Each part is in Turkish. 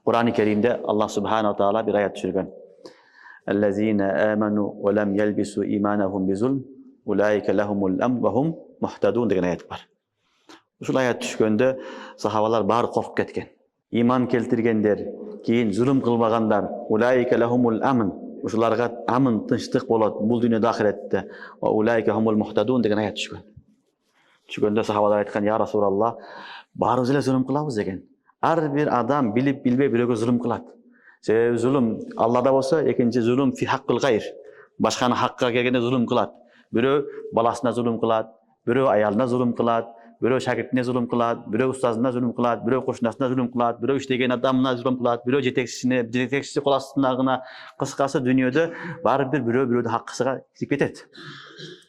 Kur'an-ı Kerim'de Allah Subhanahu Teala bir ayet düşürgen. اَلَّذ۪ينَ آمَنُوا وَلَمْ يَلْبِسُوا اِيمَانَهُمْ بِظُلْمٍ اُولَٰئِكَ لَهُمُ الْاَمْنُ وَهُمْ مُهْتَدُونَ degan ayet var. Şu ayet düşkönde sahabalar bari korkup ketken. İman keltirgenler, keyin zulüm kılmaganlar, اُولَٰئِكَ لَهُمُ الْاَمْنُ Uşularga amın, tınçlık bolat, bul dünyada ahirette. Ve ulaike humul muhtadun degan ayet düşkön. Düşkönde sahabalar aytkan, ya Resulallah, barımız ile zulüm kılabız degen. Her bir adam bilip bilbe biröge zulüm kılat. Sebebi zulüm Allah'da olsa, ikinci zulüm fi hakkıl gayr. Başkanın hakka gelgende zulüm kılat. Biri balasına zulüm kılat, biri ayalına zulüm kılat, biri şagirdine zulüm kılat, biri ustazına zulüm kılat, biri koşunasına zulüm kılat, biri iştegen adamına zulüm kılat, biri jetekçisi kol astındagına. Kıskası dünyada var bir hakkısıga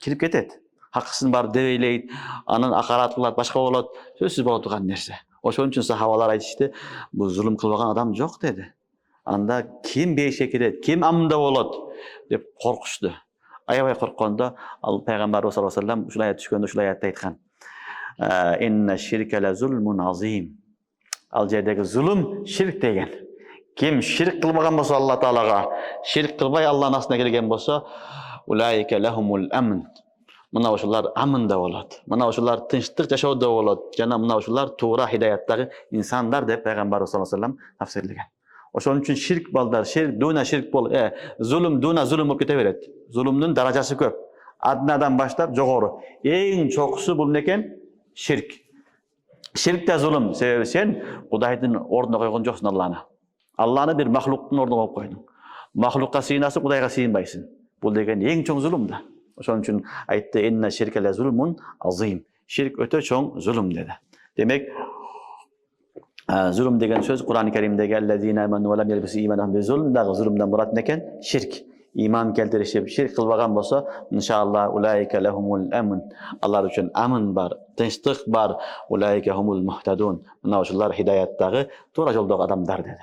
kirip ketet. Hakkısını bar deveyleyit, anın akarat kılat, başka bolat, sözsüz bolat tugan nerse. Oşun üçün sahabalar aytıştı, bu zulüm kılbagan adam yok dedi. Anda kim beşekiret, kim amda bolat dep korkuştu. Ayabay korkkonda Peygamber sallallahu aleyhi ve sellem şulay ayet düşkönde şulay ayette aytkan. İnne şirke le zulmun azim. Al jerdeki zulüm şirk degen. Kim şirk kılmagan bolsa Allah Taalaga, şirk kılbay Allah'ın asına gelgen bolsa, ulaike lehumul amn. Mına oşular amında bolat. Mına oşular tınçlık yaşaуда bolat. Jana mına oşular tuğra hidayatdagi insanlar dep Peygamber sallallahu aleyhi ve sellem tafsirlegen. Oşun üçün şirk baldar, şirk duna şirk bol, zulüm duna zulüm bolup kete beret. Zulümdün darajası köp. Adnadan başlap jogorу. Eң çokusu bul neken? Şirk. Şirk de zulüm. Sebebi sen Kudayдын orдуна койгон жоксуң Allah'ını. Allah'ını bir mahluktun orduна koyup koydun. Mahlukka sığınasın, Kudayga sığınbaysın. Bu degen eң çoң zulüm da. Oşun üçün aytты inna şirke le zulmun azim. Şirk öte çoң zulüm dedi. Demek zulüm degen söz Kur'an-ı Kerim'deki ellezine amenu ve lem yelbisu imanahum bi zulm da zulümden murat neken? Şirk. İman keltirişip şirk kılbagan bolsa inşallah ulaike lehumul amn. Allah üçün amn bar, tinçlik bar. Ulaike humul muhtadun. Mına oşular hidayatdagi to'g'ri yo'ldagi adamlar dedi.